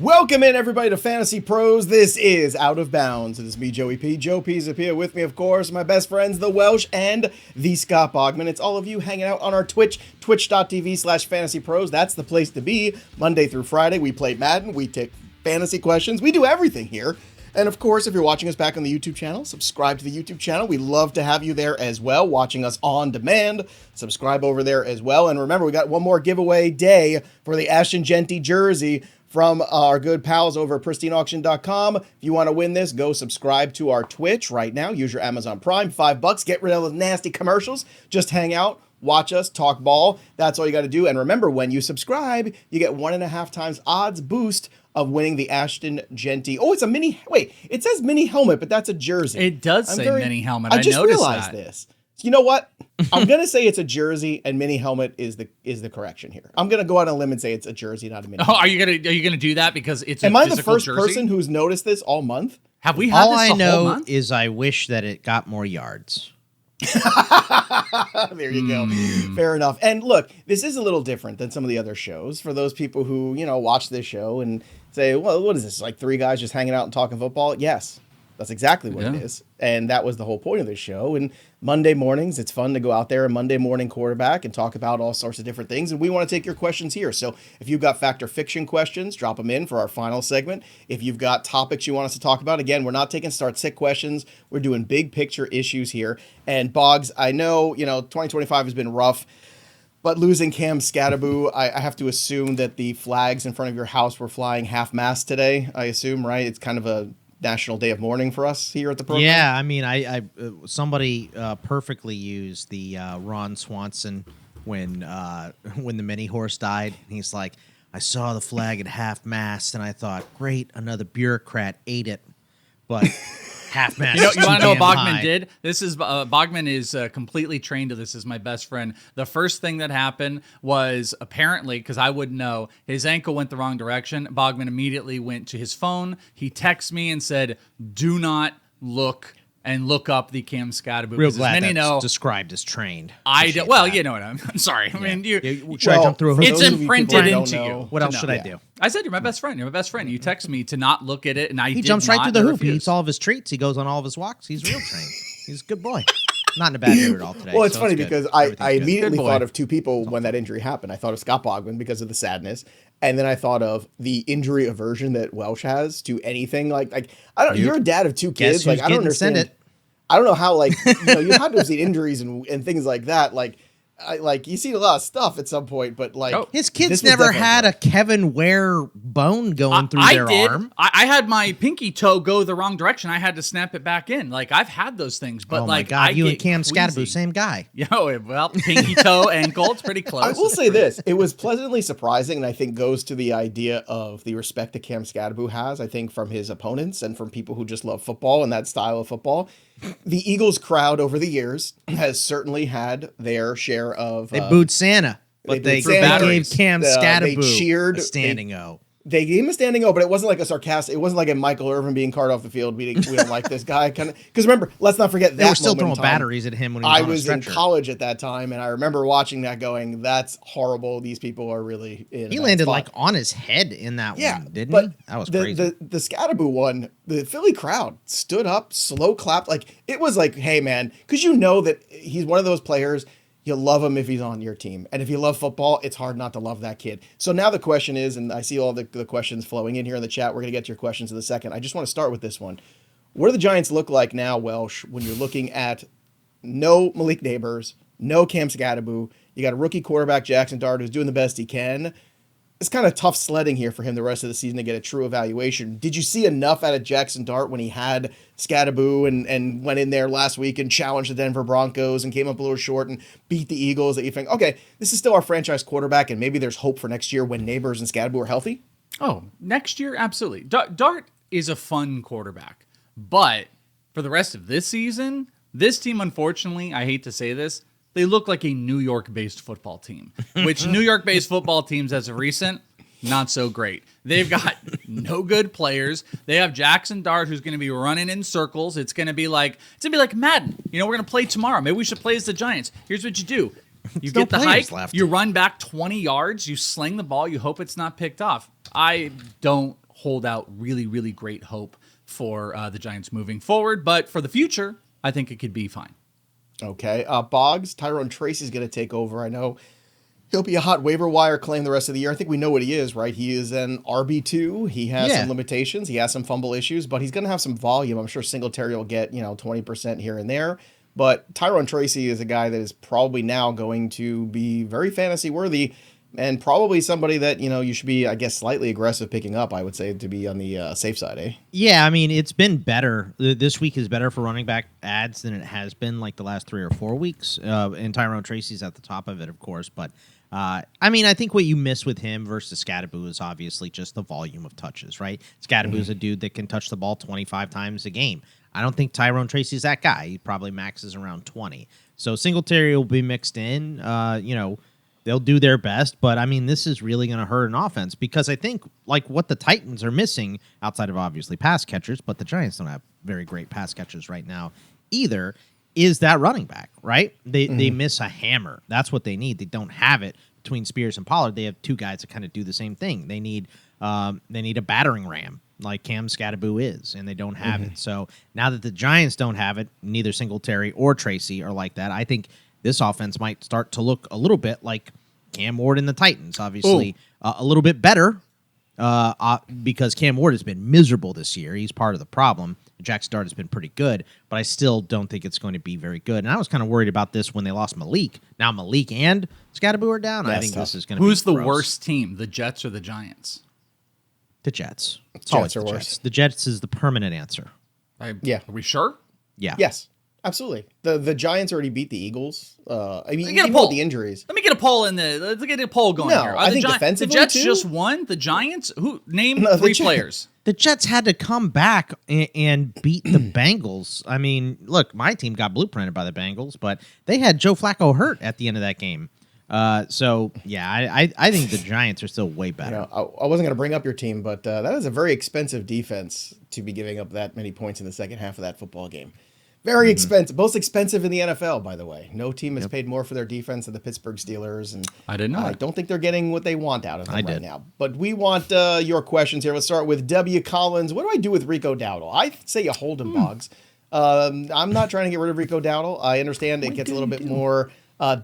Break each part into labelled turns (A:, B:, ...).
A: Welcome in, everybody, to Fantasy Pros. This is Out of Bounds. It is me, Joey P. Joe Pisapia. With me, of course, my best friends, the Welsh and the Scott Bogman. It's all of you hanging out on our Twitch, twitch.tv/fantasypros. That's the place to be. Monday through Friday, we play Madden. We take fantasy questions. We do everything here. And, of course, if you're watching us back on the YouTube channel, subscribe to the YouTube channel. We love to have you there as well, watching us on demand. Subscribe over there as well. And remember, we got one more giveaway day for the Ashton Jeanty jersey from our good pals over at pristineauction.com. If you want to win this, go subscribe to our Twitch right now. Use your Amazon Prime, $5. Get rid of those nasty commercials. Just hang out, watch us, talk ball. That's all you got to do. And remember, when you subscribe, you get 1.5 times odds boost of winning the Ashton Jeanty. Oh, it's a mini. Wait, it says mini helmet, but that's a jersey.
B: It does say mini helmet.
A: I just
B: noticed
A: realized
B: that.
A: this. You know what? I'm gonna say it's a jersey, and mini helmet is the correction here. I'm gonna go out on a limb and say it's a jersey, not a mini.
B: Oh, are you gonna do that because it's?
A: Am
B: a
A: I the first
B: jersey?
A: person who's noticed this all month?
B: Have we had
C: all
B: this
C: I
B: the
C: know
B: whole month?
C: is I wish that it got more yards.
A: There you go. Fair enough. And look, this is a little different than some of the other shows. For those people who watch this show and say, "Well, what is this? Like three guys just hanging out and talking football?" Yes. That's exactly what it is. And that was the whole point of this show. And Monday mornings, it's fun to go out there and Monday morning quarterback and talk about all sorts of different things. And we want to take your questions here. So if you've got fact or fiction questions, drop them in for our final segment. If you've got topics you want us to talk about, again, we're not taking start-sit questions. We're doing big picture issues here. And Boggs, I know, 2025 has been rough. But losing Cam Skattebo, I have to assume that the flags in front of your house were flying half-mast today, I assume, right? It's kind of a national day of mourning for us here at the program.
C: Yeah, I mean, I somebody perfectly used the Ron Swanson when the mini horse died. He's like, I saw the flag at half mast, and I thought, great, another bureaucrat ate it, but half mast.
B: You want to know what Bogman
C: high.
B: did? This is Bogman is completely trained to this. Is my best friend. The first thing that happened was apparently, because I wouldn't know, his ankle went the wrong direction. Bogman immediately went to his phone. He texted me and said, "Do not look up the Cam Skattebo."
C: Real glad
B: as many
C: that's
B: know,
C: described as trained.
B: I do. Well, you know what I'm sorry. I mean,
C: Should I jump through a hoop?
B: it's imprinted into you.
C: What else should I do?
B: I said you're my best friend. You're my best friend. You text me to not look at it, and
C: He jumps right through the hoop. He eats all of his treats. He goes on all of his walks. He's real trained. He's a good boy. Not in a bad mood at all today.
A: Well, it's
C: so
A: funny
C: good.
A: because I
C: Everything's
A: immediately
B: Good boy.
A: thought of two people when that injury happened. I thought of Scott Bogman because of the sadness. And then I thought of the injury aversion that Welsh has to anything. Like I don't. You're a dad of two kids.
C: Guess
A: Like
C: who's
A: I don't
C: getting send
A: understand.
C: it?
A: I don't know how. Like you had to have seen injuries and things like that. Like you see a lot of stuff at some point, but like
C: His
A: this
C: kids
A: was
C: never
A: definitely
C: had
A: rough.
C: a Kevin Ware bone going through their arm.
B: I had my pinky toe go the wrong direction. I had to snap it back in. Like I've had those things, but
C: Oh my
B: like
C: God,
B: I
C: you and
B: get
C: Cam
B: queasy.
C: Skattebo, same guy.
B: Yo, well, pinky toe, ankle, it's pretty close.
A: I will say this. It was pleasantly surprising, and I think goes to the idea of the respect that Cam Skattebo has, I think, from his opponents and from people who just love football and that style of football. The Eagles crowd over the years has certainly had their share of...
C: They booed Santa, but they
A: booed Santa.
C: gave Cam
A: They
C: Skattebo
A: cheered.
C: a standing O.
A: They gave him a standing O, but it wasn't like a sarcastic... It wasn't like a Michael Irvin being carted off the field. We don't like this guy. Because remember, let's not forget that
C: They were still
A: moment in
C: throwing
A: time.
C: batteries at him when he was
A: I
C: on a
A: was in
C: stretcher.
A: college at that time, and I remember watching that going, that's horrible. These people are really in
C: He
A: a bad
C: landed
A: spot.
C: like on his head in that one, didn't
A: but
C: he? That was
A: the,
C: crazy.
A: The Skattebo one, the Philly crowd stood up, slow clapped. Like it was like, hey man, because you know that he's one of those players. You love him if he's on your team. And if you love football, it's hard not to love that kid. So now the question is, and I see all the questions flowing in here in the chat. We're going to get to your questions in a second. I just want to start with this one. What do the Giants look like now, Welsh, when you're looking at no Malik Neighbors, no Cam Skattebo? You got a rookie quarterback, Jaxson Dart, who's doing the best he can. It's kind of tough sledding here for him the rest of the season to get a true evaluation. Did you see enough out of Jaxson Dart when he had Skattebo and went in there last week and challenged the Denver Broncos and came up a little short and beat the Eagles that you think, okay, this is still our franchise quarterback and maybe there's hope for next year when Neighbors and Skattebo are healthy?
B: Oh, next year, absolutely. Dart is a fun quarterback. But for the rest of this season, this team, unfortunately, I hate to say this, they look like a New York-based football team, which New York-based football teams as of recent, not so great. They've got no good players. They have Jaxson Dart, who's going to be running in circles. It's going to be like Madden. We're going to play tomorrow. Maybe we should play as the Giants. Here's what you do. You
C: There's no
B: get the
C: players
B: hike,
C: left.
B: you run back 20 yards, you sling the ball, you hope it's not picked off. I don't hold out really, really great hope for the Giants moving forward. But for the future, I think it could be fine.
A: Okay. Boggs, Tyrone Tracy is going to take over. I know he'll be a hot waiver wire claim the rest of the year. I think we know what he is, right? He is an RB2. He has some limitations. He has some fumble issues, but he's going to have some volume. I'm sure Singletary will get, 20% here and there. But Tyrone Tracy is a guy that is probably now going to be very fantasy worthy and probably somebody that, you should be, I guess, slightly aggressive picking up, I would say, to be on the safe side, eh?
C: Yeah, I mean, it's been better. This week is better for running back ads than it has been like the last 3 or 4 weeks. And Tyrone Tracy's at the top of it, of course, but I think what you miss with him versus Skattebo is obviously just the volume of touches, right? Skattebo's a dude that can touch the ball 25 times a game. I don't think Tyrone Tracy's that guy. He probably maxes around 20. So Singletary will be mixed in. They'll do their best, but this is really going to hurt an offense because I think like what the Titans are missing outside of obviously pass catchers, but the Giants don't have very great pass catchers right now either, is that running back, right? They miss a hammer. That's what they need. They don't have it between Spears and Pollard. They have 2 guys that kind of do the same thing. They need a battering ram like Cam Skattebo is, and they don't have it. So now that the Giants don't have it, neither Singletary or Tracy are like that. I think this offense might start to look a little bit like Cam Ward and the Titans. Obviously, a little bit better because Cam Ward has been miserable this year. He's part of the problem. Jaxson Dart has been pretty good, but I still don't think it's going to be very good. And I was kind of worried about this when they lost Malik. Now Malik and Skattebo are down. I think this is going to be
B: Who's the
C: gross.
B: worst team, the Jets or the Giants?
C: The Jets. It's
A: Jets
C: always
A: are
C: the
A: worse.
C: Jets. The Jets is the permanent answer.
A: Yeah.
B: Are we sure?
C: Yeah.
A: Yes, absolutely. The Giants already beat the Eagles. Even
B: get a
A: with
B: poll.
A: the injuries.
B: Let me get a poll in the. Let's get a poll going
A: No,
B: here.
A: I think defensively,
B: the Jets
A: too?
B: just won. The Giants. Who name
A: No, the
B: 3
A: Jets.
B: players?
C: The Jets had to come back and beat the Bengals. Look, my team got blueprinted by the Bengals, but they had Joe Flacco hurt at the end of that game. I think the Giants are still way better.
A: I wasn't going to bring up your team, but that is a very expensive defense to be giving up that many points in the second half of that football game. Very expensive. Most expensive in the NFL, by the way. No team has paid more for their defense than the Pittsburgh Steelers. And
B: I didn't know.
A: I don't think they're getting what they want out of them
C: did.
A: now. But we want your questions here. Let's start with W. Collins. What do I do with Rico Dowdle? I say you hold him, Boggs. I'm not trying to get rid of Rico Dowdle. I understand it gets a little bit more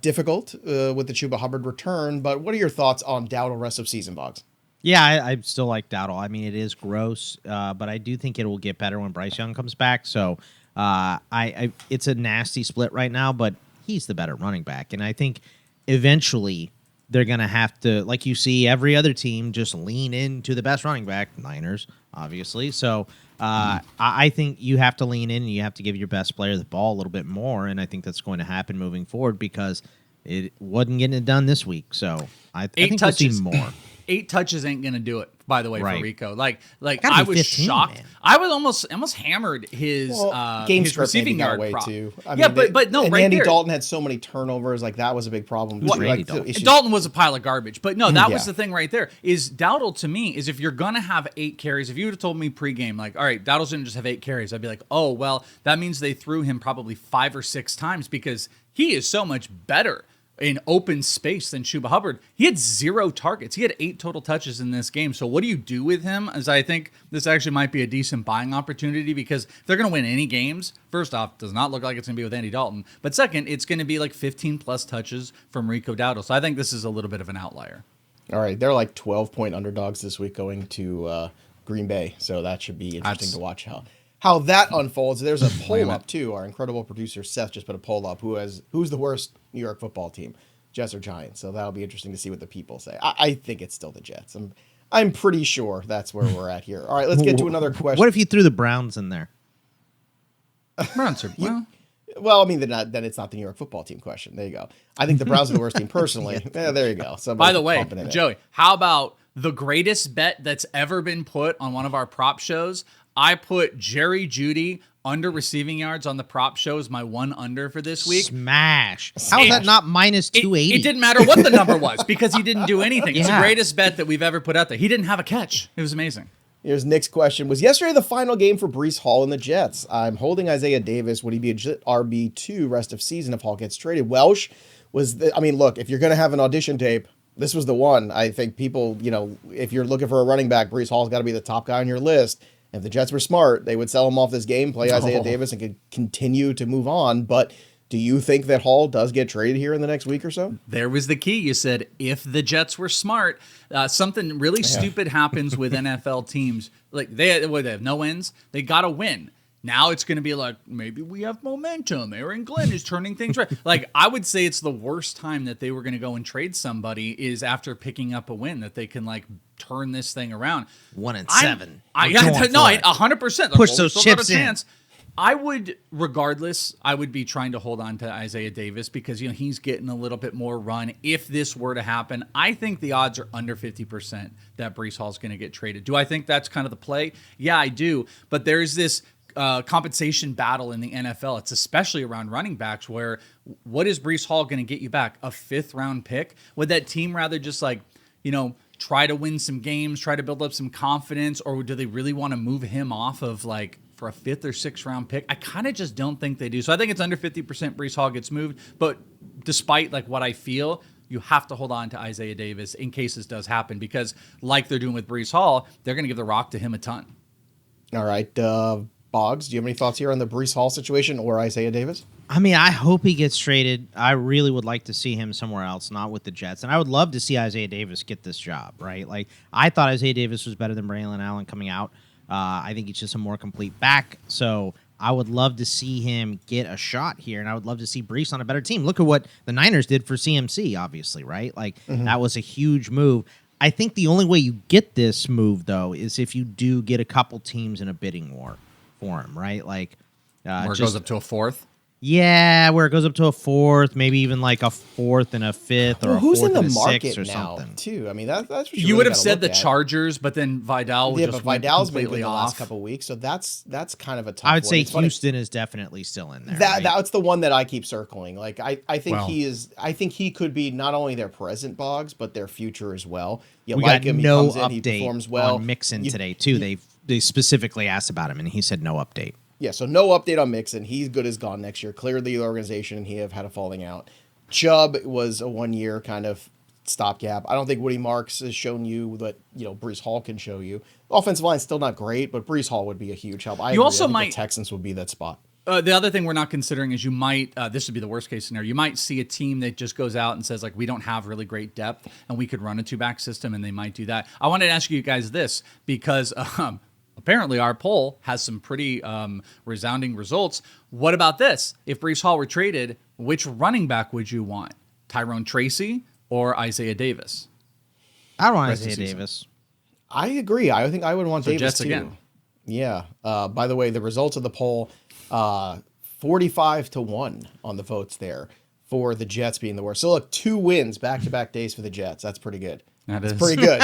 A: difficult with the Chuba Hubbard return. But what are your thoughts on Dowdle rest of season, Boggs?
C: Yeah, I still like Dowdle. It is gross, but I do think it will get better when Bryce Young comes back. So it's a nasty split right now, but he's the better running back. And I think eventually they're going to have to, like you see every other team, just lean into the best running back, Niners, obviously. So I think you have to lean in and you have to give your best player the ball a little bit more. And I think that's going to happen moving forward because it wasn't getting it done this week. So I think we'll see more.
B: 8 touches ain't gonna do it. By the way,
C: Right.
B: for Rico, like
C: Gotta
B: I
C: be
B: was
C: 15,
B: shocked.
C: man.
B: I was almost hammered his
A: game
B: his
A: script maybe
B: receiving
A: got
B: yard
A: away
B: prop.
A: too.
B: But no,
A: and
B: right
A: Andy
B: there.
A: Dalton had so many turnovers. Like that was a big problem.
B: Dalton was a pile of garbage, but no, that was
A: Yeah.
B: the thing right there. Is Dowdle to me is if you're gonna have 8 carries, if you would have told me pregame, like, all right, Dowdle's gonna just have 8 carries, I'd be like, oh well, that means they threw him probably 5 or 6 times because he is so much better in open space than Chuba Hubbard. He had 0 targets. He had 8 total touches in this game. So what do you do with him? As I think this actually might be a decent buying opportunity because if they're going to win any games, first off, does not look like it's going to be with Andy Dalton. But second, it's going to be like 15 plus touches from Rico Dowdle. So I think this is a little bit of an outlier.
A: All right, they're like 12-point underdogs this week going to Green Bay. So that should be interesting to watch how that unfolds. There's a poll up too. Our incredible producer Seth just put a poll up. Who's the worst New York football team, Jets or Giants? So that'll be interesting to see what the people say. I think it's still the Jets. I'm pretty sure that's where we're at here. All right, let's get to another question.
C: What if you threw the Browns in there?
B: Browns are,
A: Well, then it's not the New York football team question. There you go. I think the Browns are the worst team personally. Yeah, there you go.
B: by the way, Joey, how about the greatest bet that's ever been put on one of our prop shows? I put Jerry Jeudy under receiving yards on the prop show as my 1 under for this week.
C: Smash. How is that not minus 280?
B: It didn't matter what the number was because he didn't do anything. It's the
C: Yeah.
B: greatest bet that we've ever put out there. He didn't have a catch. It was amazing.
A: Here's Nick's question. Was yesterday the final game for Breece Hall and the Jets? I'm holding Isaiah Davis. Would he be a Jet RB2 rest of season if Hall gets traded? Welsh look, if you're going to have an audition tape, This was the one. I think people, if you're looking for a running back, Breece Hall's got to be the top guy on your list. If the Jets were smart, they would sell him off this game, play Isaiah Davis, and could continue to move on. But do you think that Hall does get traded here in the next week or so?
B: There was the key. You said if the Jets were smart, something really stupid happens with NFL teams. Like they have no wins. They got to win. Now it's going to be like, maybe we have momentum. Aaron Glenn is turning things right. Like, I would say it's the worst time that they were going to go and trade somebody is after picking up a win, that they can, like, turn this thing around.
C: 1-7.
B: 100%.
C: Push those chips in.
B: I would, regardless, I would be trying to hold on to Isaiah Davis because, he's getting a little bit more run. If this were to happen, I think the odds are under 50% that Breece Hall's going to get traded. Do I think that's kind of the play? Yeah, I do. But there's this compensation battle in the NFL. It's especially around running backs where what is Breece Hall going to get you back? A 5th round pick? Would that team rather just try to win some games, try to build up some confidence, or do they really want to move him off of for a 5th or 6th round pick? I kind of just don't think they do. So I think it's under 50% Breece Hall gets moved. But despite what I feel, you have to hold on to Isaiah Davis in case this does happen because like they're doing with Breece Hall, they're going to give the rock to him a ton.
A: All right. Boggs, do you have any thoughts here on the Breece Hall situation or Isaiah Davis?
C: I mean, I hope he gets traded. I really would like to see him somewhere else, not with the Jets. And I would love to see Isaiah Davis get this job, right? Like, I thought Isaiah Davis was better than Braylon Allen coming out. I think he's just a more complete back. So I would love to see him get a shot here, and I would love to see Breece on a better team. Look at what the Niners did for CMC, obviously, right? That was a huge move. I think the only way you get this move, though, is if you do get a couple teams in a bidding war for him, right?
B: Where it goes up to a 4th?
C: Yeah, where it goes up to a 4th, maybe even like a 4th and a 5th, or
A: who's
C: a 4th
A: in the
C: and a
A: market
C: 6th or
A: now,
C: something.
A: too? I mean, that's what
B: you would have said the Chargers, but then Vidal just
A: but
B: went
A: Vidal's been
B: completely
A: good the
B: off.
A: last couple of weeks, so that's kind of a tough one.
C: I would say
A: It's funny.
C: Houston is definitely still in there.
A: That's the one that I keep circling. I think
B: Well,
A: he is. I think he could be not only their present Boggs, but their future as well. You
C: we
A: like
C: got
A: him,
C: no
A: he comes in, he
C: update
A: performs well.
C: on Mixon today too. They specifically asked about him, and he said no update.
A: Yeah, so no update on Mixon. He's good as gone next year. Clearly, the organization and he have had a falling out. Chubb was a 1-year kind of stopgap. I don't think Woody Marks has shown you what Breece Hall can show you. The offensive line's still not great, but Breece Hall would be a huge help. I think the Texans would be that spot.
B: The other thing we're not considering is you might, this would be the worst case scenario, you might see a team that just goes out and says, we don't have really great depth and we could run a 2-back system, and they might do that. I wanted to ask you guys this because apparently our poll has some pretty resounding results. What about this? If Breece Hall were traded, which running back would you want? Tyrone Tracy or Isaiah Davis?
C: I want Isaiah Davis.
A: I agree. I think I would want Davis
B: Jets
A: too.
B: again.
A: Yeah. By the way, the results of the poll, 45-1 on the votes there for the Jets being the worst. So look, 2 wins back-to-back days for the Jets. That's pretty good. It's pretty good.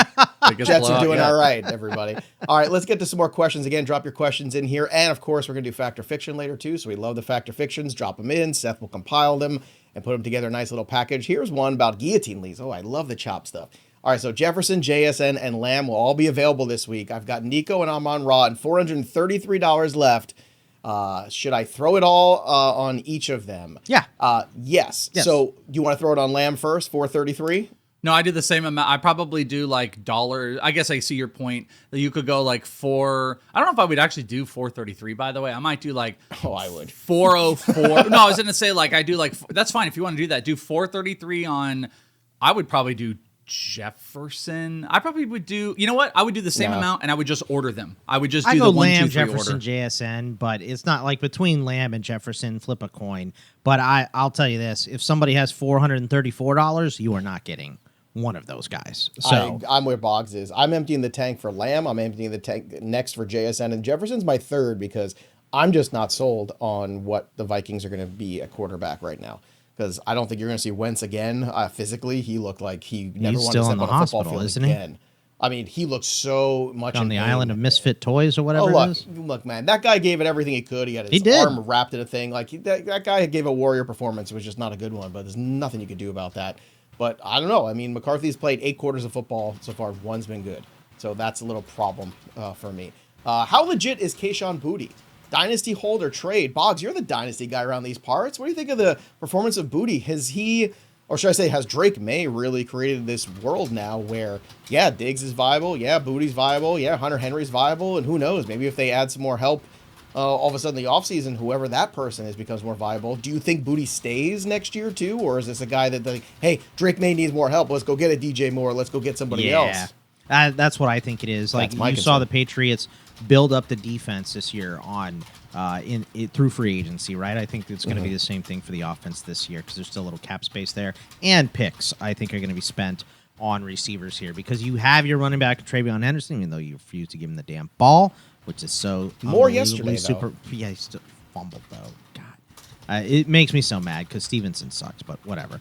A: Jets are doing all right, everybody. All right, let's get to some more questions. Again, drop your questions in here. And, of course, we're going to do Fact or Fiction later, too. So we love the Fact or Fictions. Drop them in. Seth will compile them and put them together a nice little package. Here's one about guillotine leads. Oh, I love the chop stuff. All right, so Jefferson, JSN, and Lamb will all be available this week. I've got Nico and Amon-Ra and $433 left. Should I throw it all on each of them?
C: Yeah.
A: Yes. So you want to throw it on Lamb first, $433?
B: No, I do the same amount. I probably do $1. I guess I see your point that you could go 4. I don't know if I would actually do 433. By the way, I might do
A: I would
B: 404. No, I was gonna say I do that's fine if you want to do that. Do 433 on. I would probably do Jefferson. I probably would do. You know what? I would do the same amount, and I would just order them. I would just do the 1,
C: Lamb,
B: 2, 3
C: Jefferson,
B: order.
C: JSN, but it's not between Lamb and Jefferson, flip a coin. But I'll tell you this: if somebody has $434, you are not getting one of those guys. So
A: I'm where Boggs is. I'm emptying the tank for Lamb. I'm emptying the tank next for JSN, and Jefferson's my third because I'm just not sold on what the Vikings are going to be at quarterback right now. Because I don't think you're going to see Wentz again. Physically, he looked like he never wanted to step on a football field
C: isn't
A: again.
C: He?
A: I mean, he looked so much
C: on the
A: pain.
C: island of misfit toys or whatever.
A: Look, man, that guy gave it everything he could. He had his arm wrapped in a thing. That guy gave a warrior performance. It was just not a good one. But there's nothing you could do about that. But I don't know. I mean, McCarthy's played 8 quarters of football so far. One's been good. So that's a little problem for me. How legit is Kayshon Boutte? Dynasty hold or trade? Boggs, you're the dynasty guy around these parts. What do you think of the performance of Boutte? Has he or should I say, has Drake May really created this world now where, yeah, Diggs is viable, yeah, Boutte's viable, yeah, Hunter Henry's viable, and who knows, maybe if they add some more help, all of a sudden the offseason, whoever that person is becomes more viable. Do you think Boutte stays next year too, or is this a guy that, hey, Drake May needs more help, let's go get a DJ Moore, let's go get somebody else?
C: That's what I think it is. Like, you saw the Patriots build up the defense this year on through free agency, right? I think it's going to be the same thing for the offense this year because there's still a little cap space there, and picks I think are going to be spent on receivers here because you have your running back Trayveon Henderson, even though you refuse to give him the damn ball, which is so
A: more yesterday.
C: Yeah, he still fumbled though. God, it makes me so mad because Stevenson sucks, but whatever.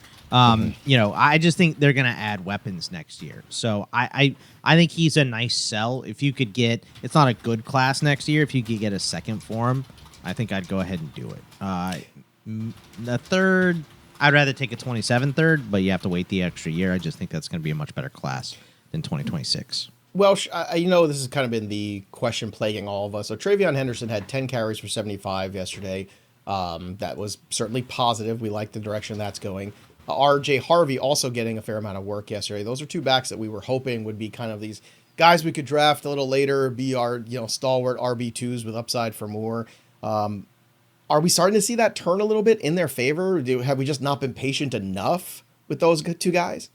C: You know, I just think they're going to add weapons next year. So I think he's a nice sell. If you could get, it's not a good class next year. If you could get a second for him, I think I'd go ahead and do it. The third, I'd rather take a 27 third, but you have to wait the extra year. I just think that's going to be a much better class than 2026.
A: Welsh, you know, this has kind of been the question plaguing all of us. So Trayveon Henderson had 10 carries for 75 yesterday. That was certainly positive. We like the direction that's going. RJ Harvey also getting a fair amount of work yesterday. Those are two backs that we were hoping would be kind of these guys we could draft a little later, be our, stalwart RB2s with upside for more. Are we starting to see that turn a little bit in their favor? Have we just not been patient enough with those two guys?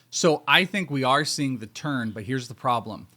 B: So I think we are seeing the turn, but here's the problem.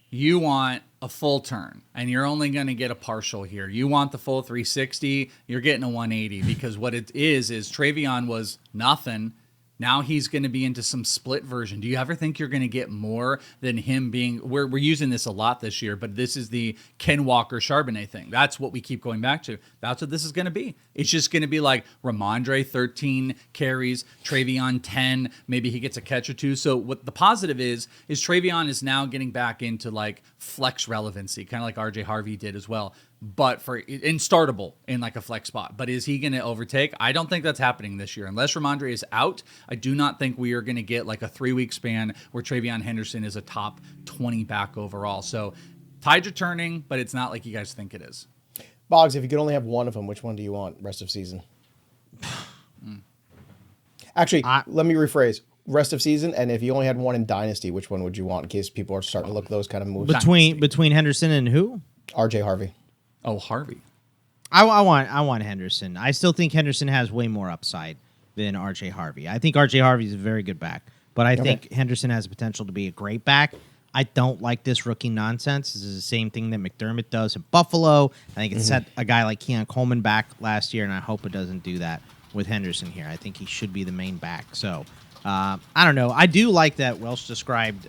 B: You want a full turn, and you're only going to get a partial here. You want the full 360, you're getting a 180, because what it is Trayveon was nothing. Now he's going to be into some split version. Do you ever think you're going to get more than him being... We're using this a lot this year, but this is the Ken Walker Charbonnet thing. That's what we keep going back to. That's what this is going to be. It's just going to be like Ramondre, 13 carries, Trayveon, 10. Maybe he gets a catch or two. So what the positive is Trayveon is now getting back into like flex relevancy, kind of like RJ Harvey did as well. But in startable in like a flex spot. But is he going to overtake? I don't think that's happening this year. Unless Ramondre is out, I do not think we are going to get like a 3-week span where Trayveon Henderson is a top 20 back overall. So tides are turning, but it's not like you guys think it is.
A: Boggs, if you could only have one of them, which one do you want rest of season? Actually, let me rephrase. Rest of season, and if you only had one in Dynasty, which one would you want in case people are starting to look at those kind of moves?
C: Between Henderson and who?
A: RJ Harvey.
B: Oh, Harvey.
C: I want Henderson. I still think Henderson has way more upside than RJ Harvey. I think RJ Harvey is a very good back, but I think Henderson has the potential to be a great back. I don't like this rookie nonsense. This is the same thing that McDermott does in Buffalo. I think it set a guy like Keon Coleman back last year, and I hope it doesn't do that with Henderson here. I think he should be the main back. So I don't know. I do like that Welsh described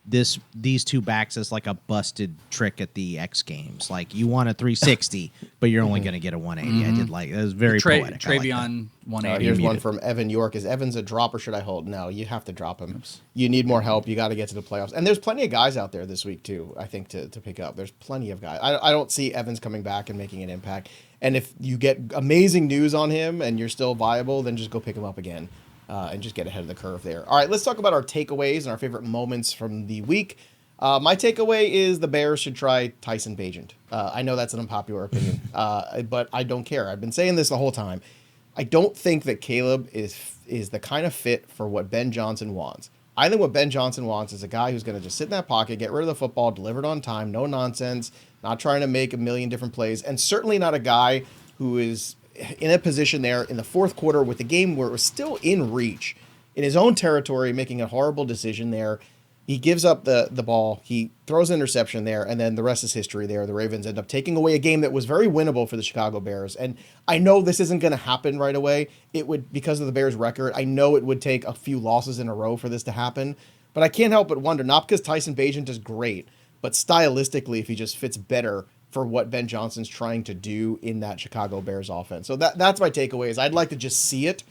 C: these two backs as like a busted trick at the X Games. Like you want a 360, but you're only going to get a 180. I did like that. It was very poetic.
B: Trayveon 180.
A: Here's one from Evan York. Is Evans a drop or should I hold? No, you have to drop him. Oops. You need more help. You got to get to the playoffs. And there's plenty of guys out there this week too, I think, to pick up. There's plenty of guys. I don't see Evans coming back and making an impact. And if you get amazing news on him and you're still viable, then just go pick him up again. And just get ahead of the curve there. All right, let's talk about our takeaways and our favorite moments from the week. My takeaway is the Bears should try Tyson Bagent. I know that's an unpopular opinion, but I don't care. I've been saying this the whole time. I don't think that Caleb is the kind of fit for what Ben Johnson wants. I think what Ben Johnson wants is a guy who's going to just sit in that pocket, get rid of the football, deliver it on time, no nonsense, not trying to make a million different plays, and certainly not a guy who is in a position there in the fourth quarter with the game where it was still in reach in his own territory, making a horrible decision there. He gives up the ball. He throws an interception there, and then the rest is history there. The Ravens end up taking away a game that was very winnable for the Chicago Bears. And I know this isn't going to happen right away. It would, because of the Bears' record, I know it would take a few losses in a row for this to happen. But I can't help but wonder, not because Tyson Bagent is great, but stylistically, if he just fits better for what Ben Johnson's trying to do in that Chicago Bears offense. So that's my takeaway is I'd like to just see it,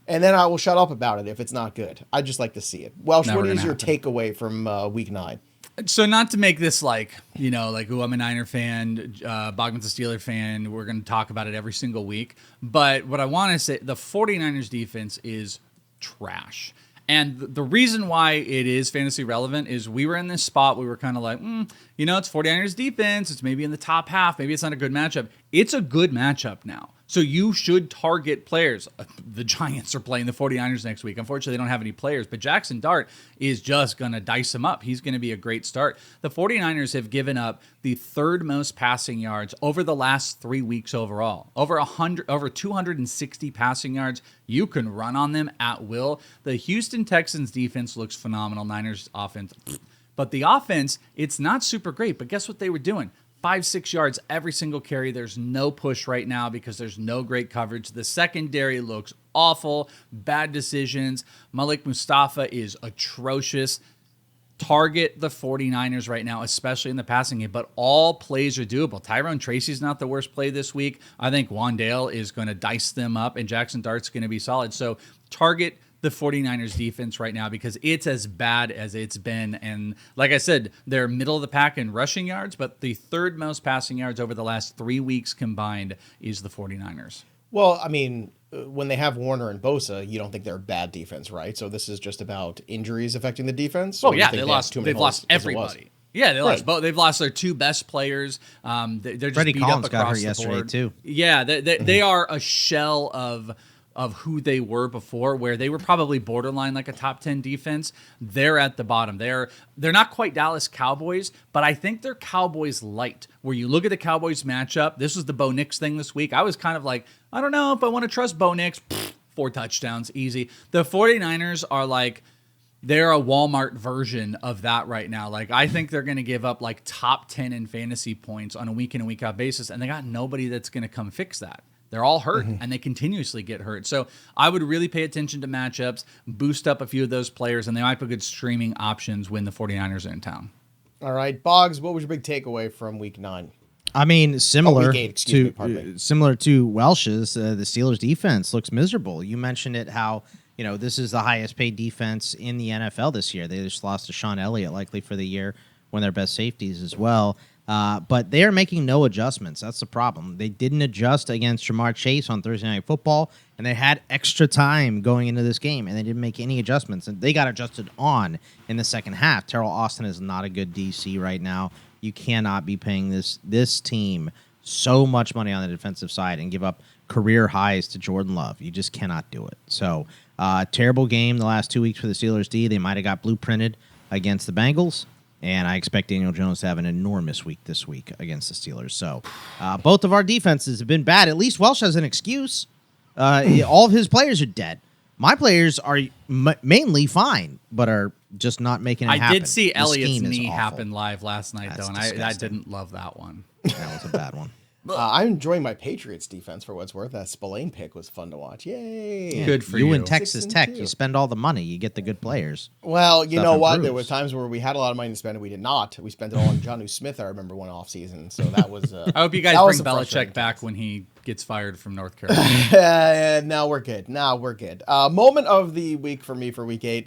A: and then I will shut up about it if it's not good. I'd just like to see it. Welsh, what is your takeaway from week 9?
B: So not to make this like, I'm a Niner fan, Bogman's a Steeler fan, we're going to talk about it every single week. But what I want to say, the 49ers defense is trash. And the reason why it is fantasy relevant is we were in this spot. We were kind of like, it's 49ers defense. It's maybe in the top half. Maybe it's not a good matchup. It's a good matchup now. So you should target players. The Giants are playing the 49ers next week. Unfortunately, they don't have any players, but Jaxson Dart is just going to dice them up. He's going to be a great start. The 49ers have given up the third most passing yards over the last 3 weeks overall. Over 260 passing yards. You can run on them at will. The Houston Texans defense looks phenomenal. Niners offense. But the offense, it's not super great. But guess what they were doing? 5-6 yards every single carry. There's no push right now because there's no great coverage. The secondary looks awful. Bad decisions. Malik Mustafa is atrocious. Target the 49ers right now, especially in the passing game, but all plays are doable. Tyrone Tracy's not the worst play this week. I think Wandale is going to dice them up, and Jaxson Dart's going to be solid. So target the 49ers defense right now because it's as bad as it's been. And like I said, they're middle of the pack in rushing yards, but the third most passing yards over the last 3 weeks combined is the 49ers.
A: Well, I mean, when they have Warner and Bosa, you don't think they're a bad defense, right? So this is just about injuries affecting the defense?
B: Well, yeah, they've lost everybody. Yeah,
A: Right.
B: They've lost their two best players. They're just
C: Freddie
B: beat
C: Collins
B: up
C: got
B: across
C: hurt
B: the
C: yesterday,
B: board.
C: too.
B: Yeah, they are a shell of who they were before, where they were probably borderline like a top 10 defense. They're at the bottom. They're not quite Dallas Cowboys, but I think they're Cowboys light. Where you look at the Cowboys matchup, this was the Bo Nix thing this week. I was kind of like, I don't know if I want to trust Bo Nix. 4 touchdowns, easy. The 49ers are like, they're a Walmart version of that right now. Like, I think they're going to give up like top 10 in fantasy points on a week in and week out basis, and they got nobody that's going to come fix that. They're all hurt, and they continuously get hurt. So I would really pay attention to matchups, boost up a few of those players, and they might be good streaming options when the 49ers are in town.
A: All right, Boggs, what was your big takeaway from Week 9?
C: I mean, similar
A: Week 8, pardon me.
C: similar to Welsh's, the Steelers' defense looks miserable. You mentioned it, how this is the highest paid defense in the NFL this year. They just lost to Sean Elliott, likely for the year, one of their best safeties as well. But they are making no adjustments. That's the problem. They didn't adjust against Jamar Chase on Thursday Night Football, and they had extra time going into this game, and they didn't make any adjustments. And they got adjusted on in the second half. Terrell Austin is not a good DC right now. You cannot be paying this team so much money on the defensive side and give up career highs to Jordan Love. You just cannot do it. So, terrible game the last 2 weeks for the Steelers D. They might have got blueprinted against the Bengals. And I expect Daniel Jones to have an enormous week this week against the Steelers. So both of our defenses have been bad. At least Welsh has an excuse. All of his players are dead. My players are mainly fine, but are just not making it happen.
B: I did see
C: The
B: Elliott's
C: scheme is
B: knee
C: awful.
B: happen live last night,
C: That's
B: though, and I didn't love that one.
C: That was a bad one.
A: I'm enjoying my Patriots defense for what's worth. That Spillane pick was fun to watch. Yay.
C: Yeah.
B: Good for you.
C: in Texas
A: 6-2.
C: Tech, you spend all the money, you get the good players.
A: Well, you
C: Stuff
A: know what? There
C: improves.
A: were times where we had a lot of money to spend and we did not. We spent it all on Jonnu Smith, I remember, one off season. So that was
B: I hope you guys bring Belichick back when he gets fired from North Carolina.
A: Now we're good. Moment of the week for me for Week 8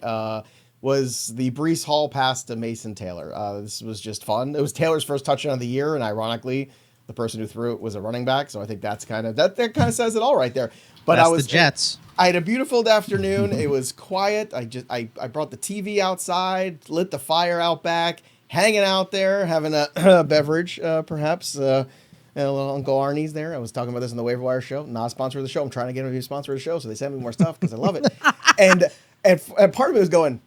A: was the Breece Hall pass to Mason Taylor. This was just fun. It was Taylor's first touchdown of the year, and ironically, the person who threw it was a running back. So I think that's kind of that kind of says it all right there. But
C: That's the Jets.
A: I had a beautiful afternoon. It was quiet. I brought the TV outside, lit the fire out back, hanging out there, having a beverage, perhaps. A little Uncle Arnie's there. I was talking about this in the Waiver Wire show. Not a sponsor of the show. I'm trying to get him to be a sponsor of the show, so they send me more stuff because I love it. and part of me was going,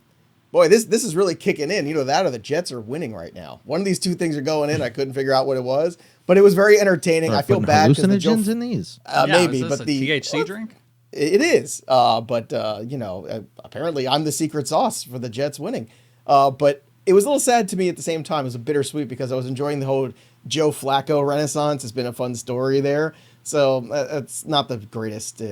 A: boy, this is really kicking in. That or the Jets are winning right now. One of these two things are going in. I couldn't figure out what it was, but it was very entertaining. I feel bad because the
C: hallucinogens in these.
A: maybe,
B: was this
A: but
B: a
A: the
B: THC drink?
A: It is. But apparently I'm the secret sauce for the Jets winning. But it was a little sad to me at the same time. It was a bittersweet because I was enjoying the whole Joe Flacco renaissance. It's been a fun story there. So it's not the greatest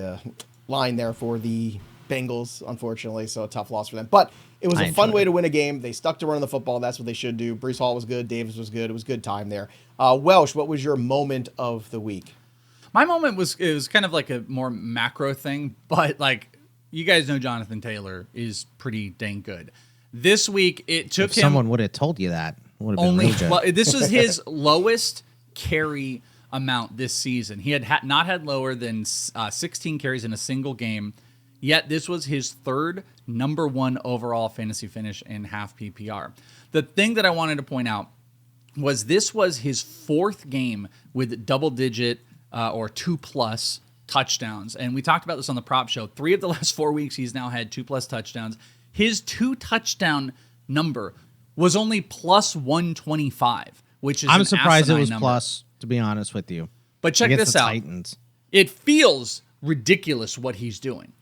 A: line there for the Bengals, unfortunately. So a tough loss for them. But it was a fun way to win a game. They stuck to running the football. That's what they should do. Breece Hall was good. Davis was good. It was good time there. Welsh, what was your moment of the week?
B: My moment was kind of like a more macro thing, but like you guys know Jonathan Taylor is pretty dang good. This week it took him.
C: Someone would have told you that. Would have been real good.
B: Well, this was his lowest carry amount this season. He had not had lower than 16 carries in a single game. Yet this was his third number one overall fantasy finish in half PPR. The thing that I wanted to point out was this was his fourth game with double digit or 2+ touchdowns. And we talked about this on the prop show. 3 of the last 4 weeks, he's now had 2+ touchdowns. His 2 touchdown number was only plus 125, which is
C: I'm surprised it was
B: number.
C: plus, to be honest with you.
B: But check
C: Against
B: this
C: the
B: out.
C: Titans.
B: It feels ridiculous what he's doing.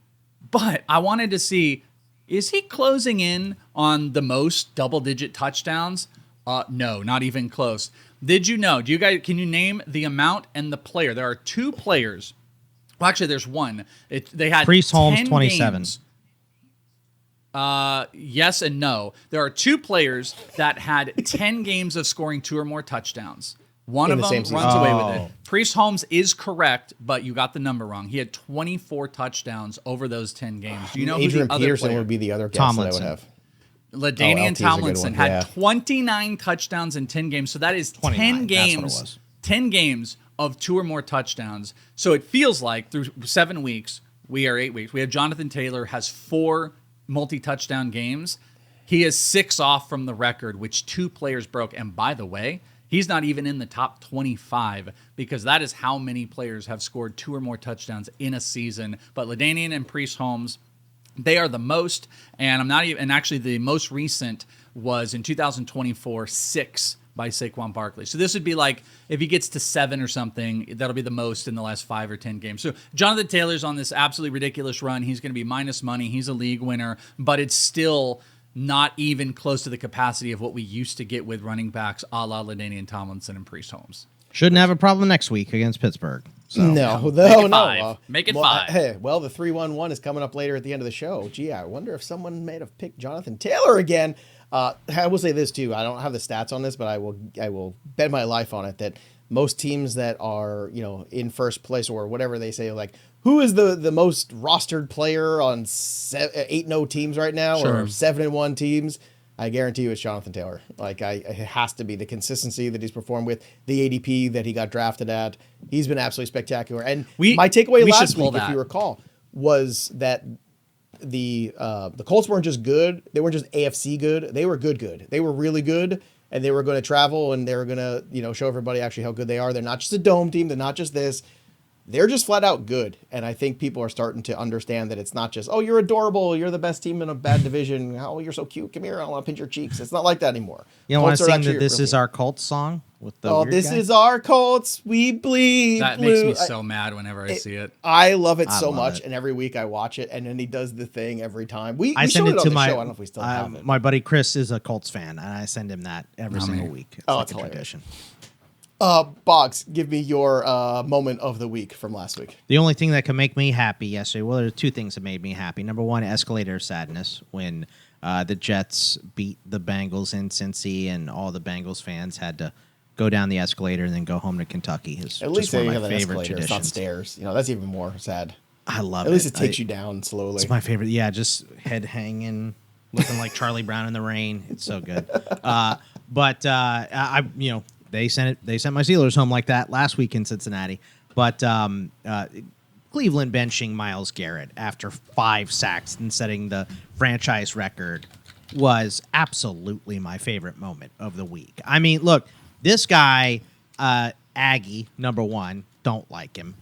B: But I wanted to see, is he closing in on the most double-digit touchdowns? No, not even close. Did you know? Can you name the amount and the player? There are 2 players. Well, actually, there's one. They had
C: Breece Hall,
B: 10
C: 27.
B: games. Yes and no. There are 2 players that had 10 games of scoring 2 or more touchdowns. One of them runs away with it. Breece Holmes is correct, but you got the number wrong. He had 24 touchdowns over those 10 games. Do you know
A: Adrian
B: who the other
A: Peterson
B: player?
A: would be the other guess that I would have.
B: LaDainian
A: LT is a good
B: Tomlinson
A: one,
B: had
A: yeah.
B: 29 touchdowns in 10 games. So that is 10
C: 29, that's what it
B: games.
C: was.
B: 10 games of 2 or more touchdowns. So it feels like through 7 weeks, we are 8 weeks. We have Jonathan Taylor has 4 multi-touchdown games. He is 6 off from the record, which 2 players broke. And by the way, he's not even in the top 25 because that is how many players have scored 2 or more touchdowns in a season. But LaDainian and Breece Holmes, they are the most, and I'm not even. And actually, the most recent was in 2024, 6 by Saquon Barkley. So this would be like if he gets to 7 or something, that'll be the most in the last 5 or 10 games. So Jonathan Taylor's on this absolutely ridiculous run. He's going to be minus money. He's a league winner, but it's still not even close to the capacity of what we used to get with running backs a la LaDainian Tomlinson and Breece Holmes.
C: Shouldn't have a problem next week against Pittsburgh. So.
A: No.
B: Make it
A: well,
B: 5.
A: Hey, well, the 3-1-1 is coming up later at the end of the show. Gee, I wonder if someone may have picked Jonathan Taylor again. I will say this too. I don't have the stats on this, but I will bet my life on it that most teams that are in first place or whatever they say, like who is the most rostered player on 8-0 teams right now or 7-1 teams. I guarantee you it's Jonathan Taylor. Like it has to be the consistency that he's performed with, the ADP that he got drafted at. He's been absolutely spectacular. And my takeaway last week, if you recall, was that the Colts weren't just good. They weren't just AFC good. They were good. They were really good, and they were going to travel, and they were going to show everybody actually how good they are. They're not just a dome team. They're not just this. They're just flat out good. And I think people are starting to understand that it's not just, oh, you're adorable. You're the best team in a bad division. Oh, you're so cute. Come here. I want to pinch your cheeks. It's not like that anymore.
C: You want to sing that This Is Our Colts song? With the
A: This Is Our Colts. We bleed
B: That
A: blue.
B: makes me so mad whenever I see it.
A: I love it so much. And every week I watch it. And then he does the thing every time. We
C: send
A: showed
C: it
A: on
C: to
A: the
C: my
A: show. I don't know if we still have it.
C: My buddy Chris is a Colts fan, and I send him that every single week. It's
A: it's hilarious. Tradition. Boggs, give me your moment of the week from last week.
C: The only thing that can make me happy yesterday, well, there are 2 things that made me happy. Number 1, escalator sadness when the Jets beat the Bengals in Cincy, and all the Bengals fans had to go down the escalator and then go home to Kentucky. It's
A: At least
C: just one
A: they
C: of
A: have
C: my
A: an
C: favorite
A: escalator.
C: traditions.
A: It's not stairs. That's even more sad.
C: I love it.
A: At least it takes you down slowly.
C: It's my favorite. Yeah, just head hanging, looking like Charlie Brown in the rain. It's so good. But they sent my Steelers home like that last week in Cincinnati. But Cleveland benching Myles Garrett after 5 sacks and setting the franchise record was absolutely my favorite moment of the week. I mean, look, this guy, Aggie, number 1, don't like him.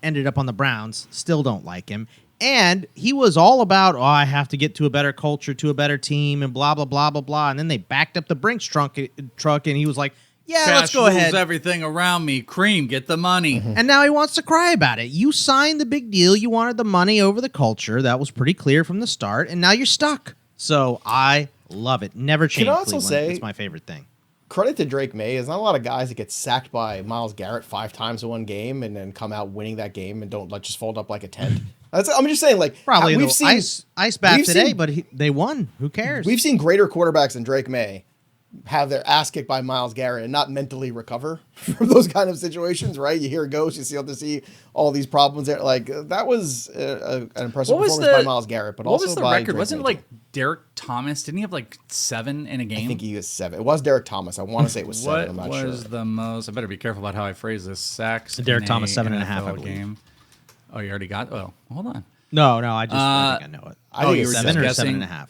C: Ended up on the Browns, still don't like him. And he was all about, I have to get to a better culture, to a better team, and blah, blah, blah, blah, blah. And then they backed up the Brinks truck, and he was like, yeah,
B: Cash
C: let's go
B: rules
C: ahead.
B: Everything around me. Cream, get the money.
A: Mm-hmm.
C: And now he wants to cry about it. You signed the big deal. You wanted the money over the culture. That was pretty clear from the start. And now you're stuck. So I love it. Never change.
A: Can I also
C: Cleveland.
A: say,
C: it's my favorite thing.
A: Credit to Drake May. There's not a lot of guys that get sacked by Myles Garrett 5 times in one game and then come out winning that game and don't just fold up like a tent. I'm just saying, like,
C: Probably
A: we've
C: the
A: seen
C: ice bath today, but they won. Who cares?
A: We've seen greater quarterbacks than Drake May have their ass kicked by Myles Garrett and not mentally recover from those kind of situations, right? You hear ghosts, you see all these problems there. Like, that was an impressive performance by Myles Garrett, but also by
B: What was the record?
A: Drake
B: Wasn't it
A: May.
B: like Derek Thomas? Didn't he have like 7 in a game?
A: I think he was 7. It was Derek Thomas. I want to say it was 7. I'm not
B: What
A: sure.
B: was the most? I better be careful about how I phrase this. Sacks.
C: Derek
B: in
C: Thomas, 7.5,
B: NFL
C: I believe.
B: game. Oh, you already got. Oh, hold on.
C: No, I think I know it.
A: I think
C: you
A: it's
C: were
A: 7
C: or
B: guessing.
C: 7.5.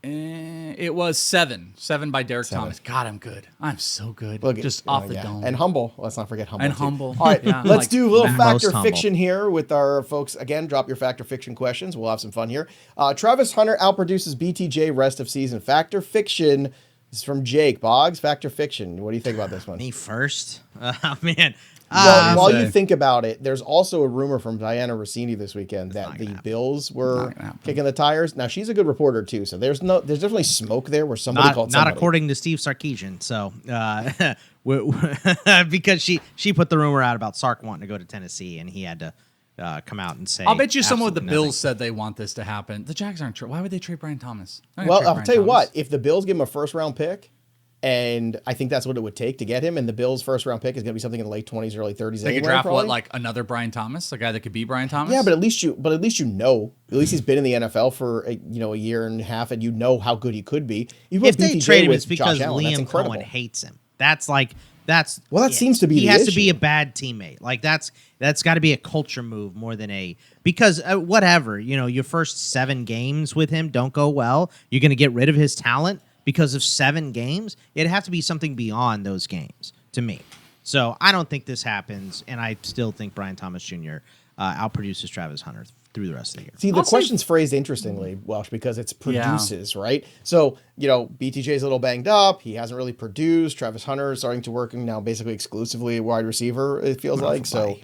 B: It was 7 by Derek Thomas. God, I'm good. I'm so good.
A: Look,
B: just off the dome.
A: And humble. Let's not forget humble.
B: And
A: too.
B: humble.
A: All right,
B: Yeah,
A: let's
B: like
A: do a little
B: Matt.
A: fact or
C: Most
A: fiction here with our folks. Again, drop your fact or fiction questions. We'll have some fun here. Travis Hunter outproduces BTJ rest of season. Fact or fiction? This is from Jake Boggs. Fact or fiction? What do you think about this one?
C: Me first? Oh, man.
A: Well, while
B: say.
A: you think about it, there's also a rumor from Diana Rossini this weekend that the Bills were kicking the tires. Now, she's a good reporter, too, so there's definitely smoke there where somebody called somebody.
C: Not according to Steve Sarkisian. So, because she put the rumor out about Sark wanting to go to Tennessee, and he had to come out and say.
B: I'll bet you someone with the
C: absolutely
B: Bills said they want this to happen. The Jags aren't. Why would they trade Brian Thomas?
A: Well, I'll tell you what. If the Bills give him a first-round pick, and I think that's what it would take to get him, and the Bills' first-round pick is going to be something in the late 20s, early 30s.
B: They could draft like another Brian Thomas, a guy that could be Brian Thomas.
A: Yeah, but at least you know. At least he's been in the NFL for a year and a half, and you know how good he could be.
C: If they trade him, it's because Liam Cohen hates him. That seems to be. He has to be a bad teammate. Like that's got to be a culture move more than because whatever your first 7 games with him don't go well. You're going to get rid of his talent because of 7 games. It'd have to be something beyond those games to me. So I don't think this happens, and I still think Brian Thomas Jr. Outproduces Travis Hunter through the rest of the year.
A: See, the question's phrased interestingly, Welsh, because it's produces, right? So, BTJ's a little banged up. He hasn't really produced. Travis Hunter is starting to work now basically exclusively a wide receiver, it feels like. So,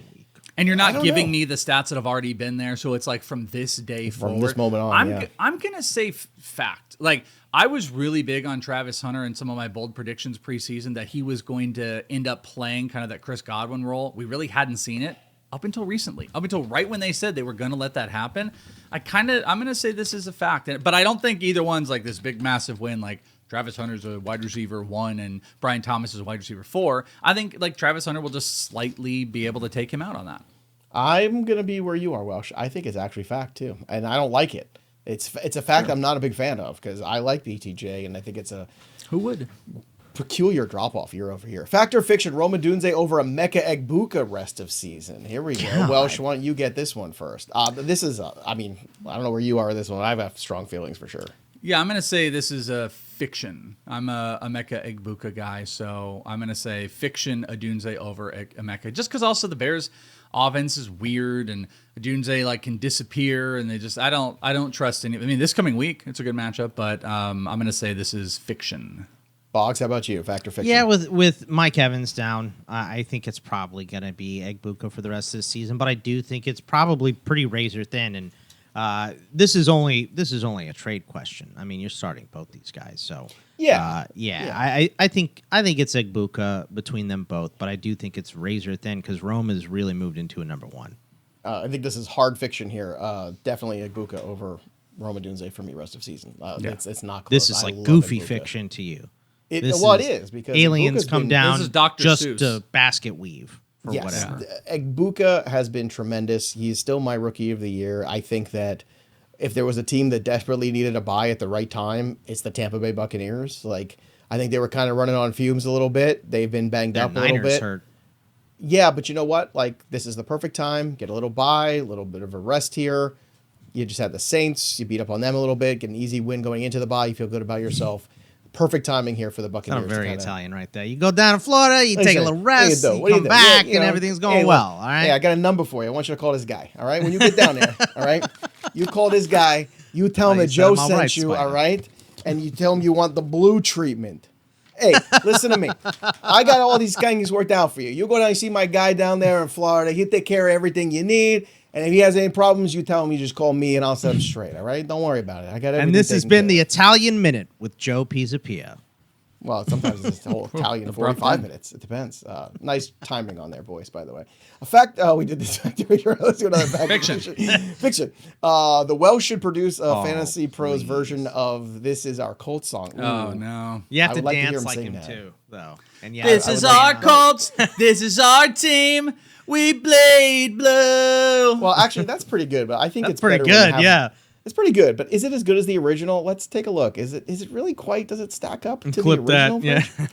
B: and you're not giving me the stats that have already been there. So it's like from this day forward.
A: From this moment on,
B: I'm going to say fact. Like, I was really big on Travis Hunter and some of my bold predictions preseason that he was going to end up playing kind of that Chris Godwin role. We really hadn't seen it up until recently, up until right when they said they were going to let that happen. I'm going to say this is a fact, but I don't think either one's like this big, massive win. Like Travis Hunter's a wide receiver 1 and Brian Thomas is a wide receiver 4. I think like Travis Hunter will just slightly be able to take him out on that.
A: I'm going to be where you are, Welsh. I think it's actually fact too. And I don't like it. It's a fact I'm not a big fan of because I like BTJ and I think it's a peculiar drop-off year over year. Fact or fiction, Rome Odunze over Emeka Egbuka rest of season. Here we go. Welsh, why don't you get this one first? This is, I don't know where you are with this one. I have strong feelings for sure.
B: Yeah, I'm going to say this is a fiction. I'm a Emeka Egbuka guy, so I'm going to say fiction Odunze over Emeka. Just because also the Bears' offense is weird and Odunze can disappear and they just I don't trust any. I mean, this coming week it's a good matchup, but I'm going to say this is fiction.
A: Boggs, how about you? Fact or fiction?
C: Yeah, with Mike Evans down, I think it's probably going to be Egbuka for the rest of the season, but I do think it's probably pretty razor thin and. This is only a trade question. I mean, you're starting both these guys, so I think it's Egbuka between them both, but I do think it's razor thin because Rome has really moved into a number 1.
A: I think this is hard fiction here. Definitely Egbuka over Rome Odunze for me rest of season. It's not close.
C: This is like goofy fiction to you.
A: It is because
C: aliens come down
B: this is Dr.
C: just
B: Seuss.
C: to basket weave. Whatever.
A: Egbuka has been tremendous. He's still my rookie of the year. I think that if there was a team that desperately needed a buy at the right time, it's the Tampa Bay Buccaneers. I think they were kind of running on fumes a little bit. They've been banged up a little bit.
C: Hurt.
A: Yeah, but you know what? This is the perfect time. Get a little buy, a little bit of a rest here. You just had the Saints. You beat up on them a little bit. Get an easy win going into the bye. You feel good about yourself. Perfect timing here for the Buccaneers.
C: Kind of very Italian right there. You go down to Florida, you take a little rest, you come back, and everything's going well. All right.
A: Hey, I got a number for you. I want you to call this guy. All right. When you get down there, all right, you call this guy. You tell him that Joe sent you. All right, and you tell him you want the blue treatment. Hey, listen to me. I got all these things worked out for you. You go down and see my guy down there in Florida. He'll take care of everything you need. And if he has any problems, you tell him you just call me and I'll set him straight. All right? Don't worry about it. I got everything.
C: And this has been the Italian Minute with Joe Pisapia.
A: Well, sometimes it's the whole Italian 45 minutes. It depends. Nice timing on their voice, by the way. A fact, we did this. Let's do another fact.
B: Fiction.
A: Fiction. The Welsh should produce a Fantasy Pros version of This Is Our Colts song. Ooh.
B: Oh, no.
C: You have to dance like him, too, though. And
B: this is our Colts. This is our team. We played blue.
A: Well, actually, that's pretty good, but I think it's
C: pretty
A: better
C: good, yeah.
A: It's pretty good, but is it as good as the original? Let's take a look. Is it really quite? Does it stack up to
C: Clip
A: the original?
C: That, yeah.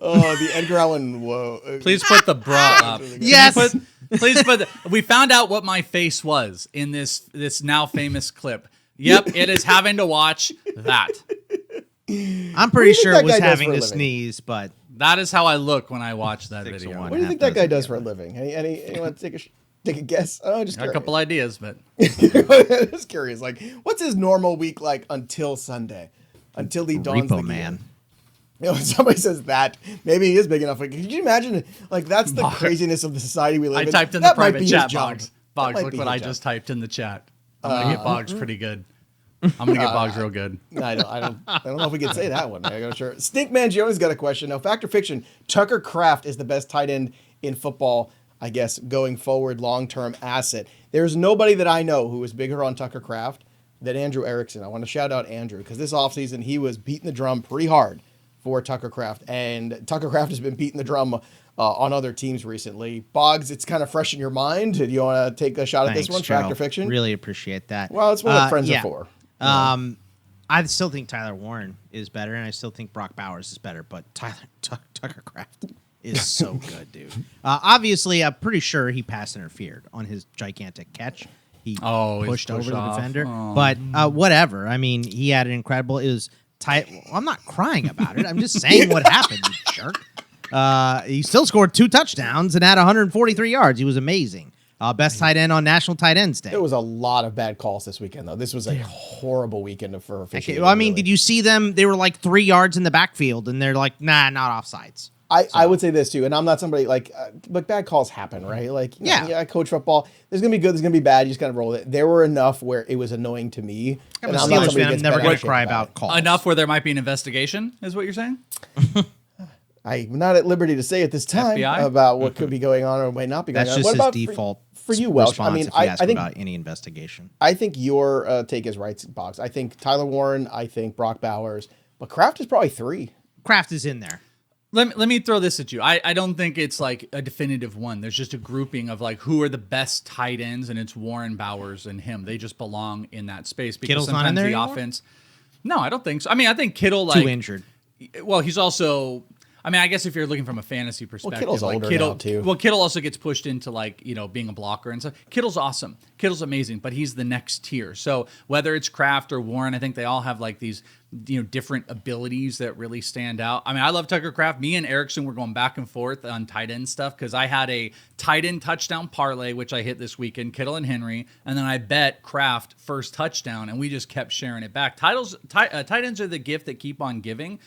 A: Oh, the Edgar Allan. Whoa!
B: Please put the bra up.
C: Yes.
B: Please put. We found out what my face was in this now famous clip. Yep, it is having to watch that.
C: I'm pretty sure
A: that
C: it was
A: guy does
C: having
A: for a
C: to
A: living?
C: sneeze, but
B: That is how I look when I watch that
C: 6 to
B: video.
C: 1.
A: What do you think that guy does for a living? Anyone take a guess? Oh, just
B: Got a
A: curious.
B: couple ideas, but
A: Just curious. Like, what's his normal week like until Sunday? Until he dawns the
C: Repo
A: gear?
C: Man.
A: You know, when somebody says that, maybe he is big enough. Like, could you imagine? Like, that's the craziness of the society we live
B: I
A: in.
B: typed in the
A: That might
B: private
A: be
B: chat
A: his job.
B: box.
A: That
B: Boggs,
A: might
B: look
A: be
B: what
A: his
B: I
A: job.
B: just typed in the chat. I'm gonna get Boggs pretty good. I'm gonna get Boggs real good.
A: I don't know if we can say that one. I gotta sure. Stinkman Jones got a question. Now, fact or fiction? Tucker Kraft is the best tight end in football, I guess, going forward, long-term asset. There's nobody that I know who is bigger on Tucker Kraft than Andrew Erickson. I want to shout out Andrew because this offseason he was beating the drum pretty hard for Tucker Kraft, and Tucker Kraft has been beating the drum on other teams recently. Boggs, it's kind of fresh in your mind. Do you want to take a shot at this
C: Thanks,
A: one?
C: Joe.
A: Fact or fiction?
C: Really appreciate that.
A: Well, it's what friends
C: yeah.
A: are for.
C: I still think Tyler Warren is better, and I still think Brock Bowers is better, but Tucker Kraft is so good, dude. Obviously, I'm pretty sure he pass interfered on his gigantic catch. He
B: Oh,
C: pushed
B: his
C: over the
B: push-off.
C: defender.
B: Oh.
C: But whatever. I mean, he had an incredible. It was tight. Well, I'm not crying about it. I'm just saying what happened, you jerk. He still scored 2 touchdowns and had 143 yards. He was amazing. Best tight end on National Tight Ends Day.
A: There was a lot of bad calls this weekend, though. This was a horrible weekend for officiating.
C: Okay, well, I mean,
A: really.
C: did you see them? They were like 3 yards in the backfield, and they're like, nah, not offsides.
A: I would say this too, and I'm not somebody like, but bad calls happen, right? Like, you know,
C: Yeah.
A: I coach football. There's gonna be good, there's gonna be bad. You just gotta roll with it. There were enough where it was annoying to me.
C: I'm
A: and
C: a
A: I'm not
C: Steelers
A: somebody
C: fan.
A: who
C: I'm
A: gets
C: never
A: bent
C: going
A: out
C: to
A: of shape
C: cry
A: about
C: about calls.
B: Enough where there might be an investigation, is what you're saying?
A: I'm not at liberty to say at this time
B: FBI?
A: about what could be going on or might not be going
C: That's
A: on.
C: just
A: What
C: his
A: about
C: default
A: for you, Welsh?
C: response
A: I mean,
C: if you ask
A: I
C: him
A: think
C: about any investigation.
A: I think your take is right, Box. I think Tyler Warren. I think Brock Bowers, but Kraft is probably 3.
C: Kraft is in there.
B: Let me throw this at you. I don't think it's like a definitive one. There's just a grouping of like who are the best tight ends, and it's Warren, Bowers, and him. They just belong in that space because
C: Kittle's not in
B: sometimes
C: there
B: the
C: anymore?
B: offense. No, I don't think so. I mean, I think Kittle like
C: Too injured.
B: Well, he's also. I mean, I guess if you're looking from a fantasy perspective,
A: Kittle's
B: like
A: older
B: Kittle,
A: now, too.
B: Well, Kittle also gets pushed into like being a blocker and stuff. Kittle's awesome. Kittle's amazing, but he's the next tier. So whether it's Kraft or Warren, I think they all have like these different abilities that really stand out. I mean, I love Tucker Kraft. Me and Erickson were going back and forth on tight end stuff because I had a tight end touchdown parlay which I hit this weekend, Kittle and Henry, and then I bet Kraft first touchdown, and we just kept sharing it back. Tight ends are the gift that keep on giving.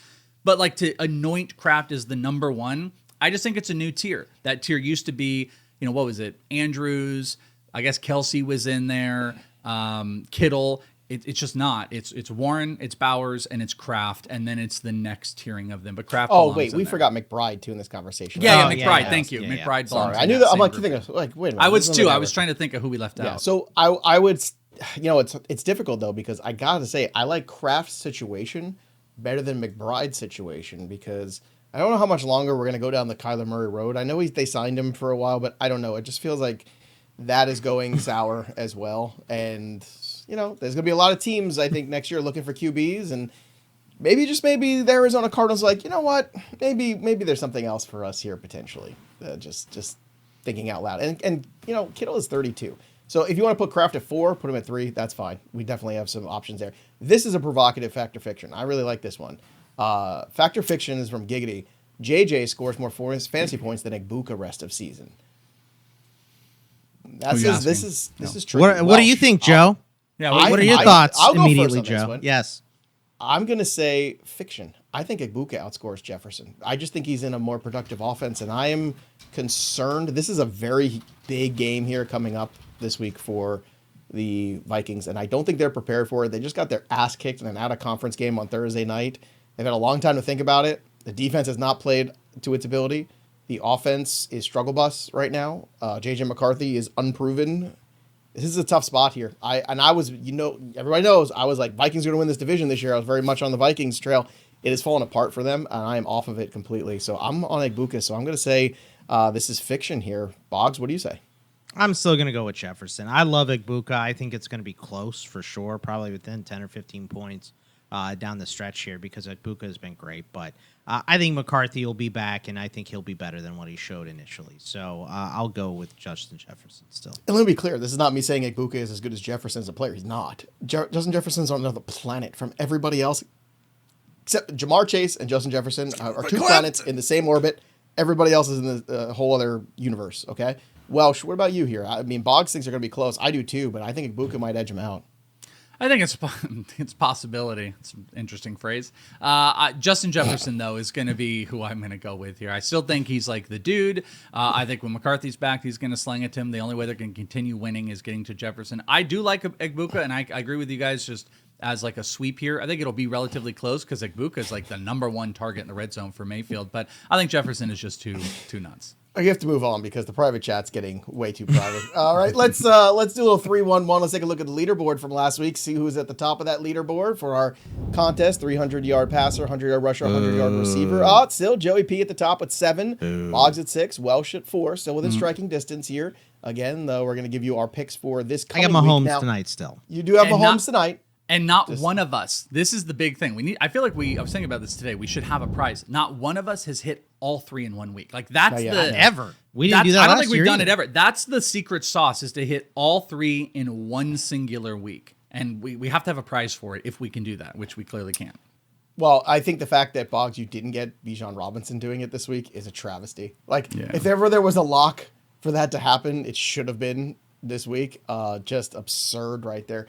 B: But like to anoint Kraft as the number one, I just think it's a new tier. That tier used to be, what was it? Andrews, I guess Kelsey was in there, Kittle. It's just not. It's Warren, it's Bowers, and it's Kraft, and then it's the next tiering of them. But Kraft.
A: Oh
B: belongs
A: wait,
B: in
A: we
B: there.
A: forgot McBride too in this conversation.
B: Yeah,
C: Oh,
B: McBride.
C: yeah,
B: Thank you,
C: yeah, yeah.
B: McBride.
A: Sorry,
B: belongs
A: I
B: in
A: knew
B: that
A: that. I'm
B: same
A: like
B: group.
A: thinking, like, wait a minute.
B: I was
A: this is
B: too.
A: another
B: I was
A: guy.
B: trying to think of who we left
A: Yeah,
B: out.
A: so I would, it's difficult though because I gotta say I like Kraft's situation better than McBride's situation because I don't know how much longer we're gonna go down the Kyler Murray road. I know they signed him for a while, but I don't know. It just feels like that is going sour as well, and there's gonna be a lot of teams I think next year looking for QBs, and maybe the Arizona Cardinals are like, you know what, maybe there's something else for us here potentially. Just thinking out loud, and Kittle is 32. So if you want to put Kraft at 4, put him at 3, that's fine. We definitely have some options there. This is a provocative fact or fiction. I really like this one. Fact or fiction is from Giggity. JJ scores more fantasy points than Egbuka rest of season.
B: Who you asking?
A: This is tricky.
C: What do you think, Joe?
B: Yeah,
C: What are your
A: I-
C: thoughts
A: I'll go first
C: immediately,
A: on this
C: Joe?
A: one.
C: Yes.
A: I'm going to say fiction. I think Egbuka outscores Jefferson. I just think he's in a more productive offense, and I am concerned. This is a very big game here coming up this week for the Vikings, and I don't think they're prepared for it. They just got their ass kicked in an out-of-conference game on Thursday night. They've had a long time to think about it. The defense has not played to its ability. The offense is struggle bus right now. J.J. McCarthy is unproven. This is a tough spot here. I was, everybody knows, I was like, Vikings are going to win this division this year. I was very much on the Vikings trail. It has fallen apart for them, and I am off of it completely. So I'm on Egbuka. So I'm going to say This is fiction here. Boggs, what do you say?
C: I'm still going to go with Jefferson. I love Igbuka. I think it's going to be close for sure, probably within 10 or 15 points down the stretch here because Igbuka has been great. But I think McCarthy will be back, and I think he'll be better than what he showed initially. So I'll go with Justin Jefferson still.
A: And let me be clear. This is not me saying Igbuka is as good as Jefferson as a player. He's not. Justin Jefferson's on another planet from everybody else. Except Jamar Chase and Justin Jefferson are two planets in the same orbit. Everybody else is in the whole other universe, okay? Welsh, what about you here? I mean, Boggs thinks they're going to be close. I do too, but I think Igbuka might edge him out.
B: I think it's possibility. It's an interesting phrase. Justin Jefferson, though, is going to be who I'm going to go with here. I still think he's like the dude. I think when McCarthy's back, he's going to sling it to him. The only way they're going to continue winning is getting to Jefferson. I do like Igbuka, and I agree with you guys just as like a sweep here. I think it'll be relatively close because Igbuka is like the number 1 target in the red zone for Mayfield. But I think Jefferson is just too nuts.
A: You have to move on because the private chat's getting way too private. All right, let's do a little 3-1-1. Let's take a look at the leaderboard from last week. See who's at the top of that leaderboard for our contest: 300-yard passer, 100-yard rusher, 100-yard receiver. It's still Joey P at the top at 7, Boggs at 6, Welsh at 4. Still within striking distance here. Again, though, we're going to give you our picks for this coming week.
C: I got Mahomes tonight still.
A: You do have Mahomes tonight.
B: And not one of us. This is the big thing. I feel like I was thinking about this today. We should have a prize. Not one of us has hit all 3 in 1 week. Like that's
C: ever. We didn't do that.
B: I don't think we've done it ever. That's the secret sauce is to hit all 3 in 1 singular week. And we have to have a prize for it if we can do that, which we clearly can't.
A: Well, I think the fact that Boggs, you didn't get Bijan Robinson doing it this week is a travesty. Like if ever there was a lock for that to happen, it should have been this week. Just absurd right there.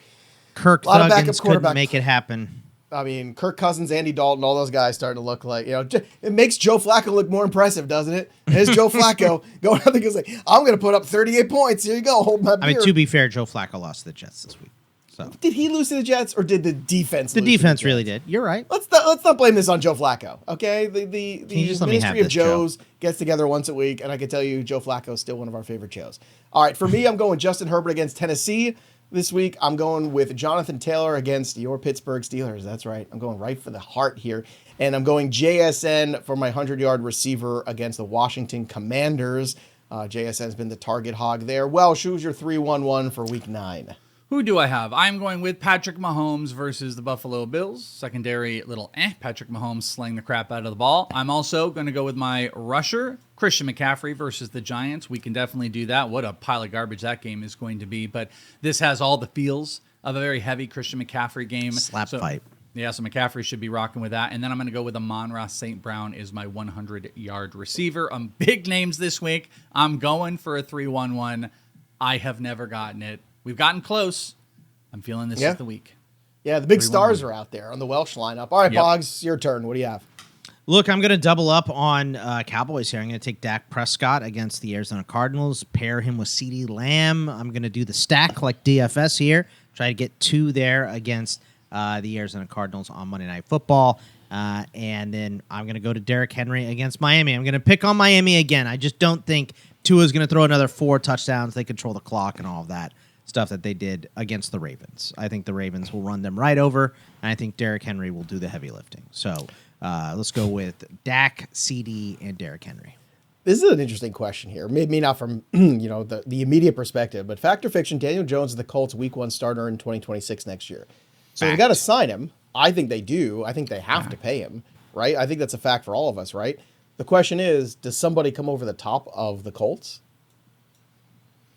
C: Kirk Thuggins couldn't make it happen.
A: I mean, Kirk Cousins, Andy Dalton, all those guys starting to look like, it makes Joe Flacco look more impressive, doesn't it? There's Joe Flacco going out there and like, I'm going to put up 38 points. Here you go. Hold my beer.
C: I mean, to be fair, Joe Flacco lost to the Jets this week. So
A: did he lose to the Jets or did the defense
C: lose? The defense really did. You're right.
A: Let's not blame this on Joe Flacco, okay? The Ministry of Joes gets together once a week, and I can tell you Joe Flacco is still one of our favorite Joes. All right, for me, I'm going Justin Herbert against Tennessee. This week, I'm going with Jonathan Taylor against your Pittsburgh Steelers. That's right. I'm going right for the heart here. And I'm going JSN for my 100-yard receiver against the Washington Commanders. JSN's been the target hog there. Well, choose your 3-1-1 for week 9.
B: Who do I have? I'm going with Patrick Mahomes versus the Buffalo Bills. Secondary little Patrick Mahomes slaying the crap out of the ball. I'm also going to go with my rusher, Christian McCaffrey versus the Giants. We can definitely do that. What a pile of garbage that game is going to be. But this has all the feels of a very heavy Christian McCaffrey game.
C: Fight.
B: Yeah, so McCaffrey should be rocking with that. And then I'm going to go with Amon-Ra St. Brown is my 100-yard receiver. Big names this week. I'm going for a 3-1-1. I have never gotten it. We've gotten close. I'm feeling this is the week.
A: Yeah, the big stars are out there on the Welsh lineup. All right, Boggs, your turn. What do you have?
C: Look, I'm going to double up on Cowboys here. I'm going to take Dak Prescott against the Arizona Cardinals, pair him with CeeDee Lamb. I'm going to do the stack like DFS here, try to get 2 there against the Arizona Cardinals on Monday Night Football. And then I'm going to go to Derrick Henry against Miami. I'm going to pick on Miami again. I just don't think Tua's going to throw another 4 touchdowns. They control the clock and all of that stuff that they did against the Ravens. I think the Ravens will run them right over, and I think Derrick Henry will do the heavy lifting. So let's go with Dak, CD, and Derrick Henry.
A: This is an interesting question here. Maybe not from the immediate perspective, but fact or fiction, Daniel Jones is the Colts' Week 1 starter in 2026 next year. So they got to sign him. I think they do. I think they have to pay him, right? I think that's a fact for all of us, right? The question is, does somebody come over the top of the Colts?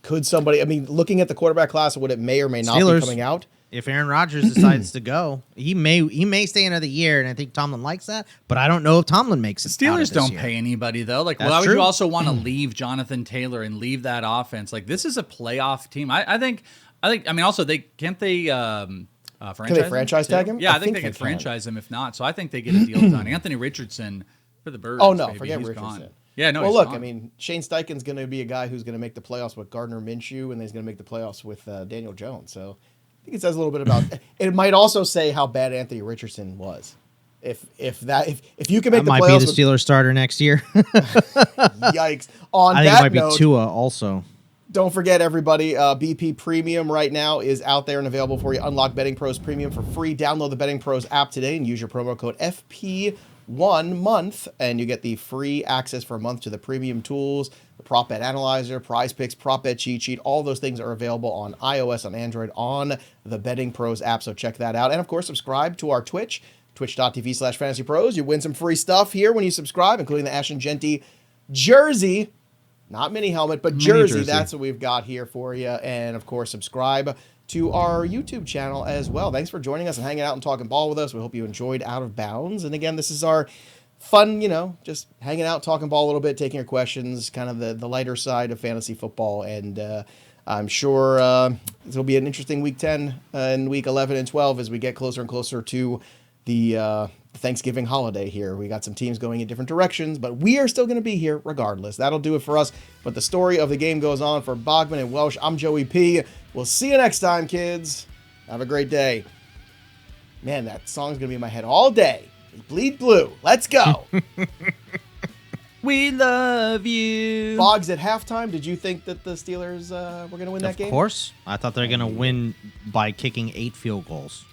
A: Could somebody, looking at the quarterback class and what it may or may not be coming out.
C: If Aaron Rodgers decides to go, he may stay another year, and I think Tomlin likes that, but I don't know if Tomlin makes it.
B: Steelers don't pay anybody, though. Like, why would you also want to leave Jonathan Taylor and leave that offense? Like, this is a playoff team. I think, also, can't they franchise
A: Can they franchise tag him?
B: Yeah, I think they could franchise him if not. So I think they get a deal done. Anthony Richardson for the Birds.
A: Oh, no,
B: baby.
A: forget
B: He's
A: Richardson.
B: Gone. Yeah, no.
A: Well, look,
B: gone.
A: Shane Steichen's going to be a guy who's going to make the playoffs with Gardner Minshew, and he's going to make the playoffs with Daniel Jones. So I think it says a little bit about. It might also say how bad Anthony Richardson was. If you can make the playoffs,
C: might be the Steelers starter next year.
A: Yikes! On
C: I think
A: that
C: it might
A: note,
C: be Tua also.
A: Don't forget, everybody, BP Premium right now is out there and available for you. Unlock Betting Pros Premium for free. Download the Betting Pros app today and use your promo code FP1 1 month, and you get the free access for a month to the premium tools, the prop bet analyzer, prize picks, prop bet cheat sheet. All those things are available on iOS, on Android, on the Betting Pros app, so check that out. And of course, subscribe to our Twitch, twitch.tv/fantasypros. You win some free stuff here when you subscribe, including the Ashton Genty jersey. Not mini helmet, but jersey. That's what we've got here for you. And, of course, subscribe to our YouTube channel as well. Thanks for joining us and hanging out and talking ball with us. We hope you enjoyed Out of Bounds. And, again, this is our fun, just hanging out, talking ball a little bit, taking your questions, kind of the lighter side of fantasy football. And I'm sure this will be an interesting Week 10 and Week 11 and 12 as we get closer and closer to the Thanksgiving holiday here. We got some teams going in different directions, but we are still going to be here regardless. That'll do it for us. But the story of the game goes on. For Bogman and Welsh, I'm Joey P. We'll see you next time, kids. Have a great day. Man, that song's going to be in my head all day. Bleed Blue. Let's go.
B: We love you.
A: Boggs, at halftime, did you think that the Steelers were going to win that game?
C: Of course. I thought they were going to win by kicking 8 field goals.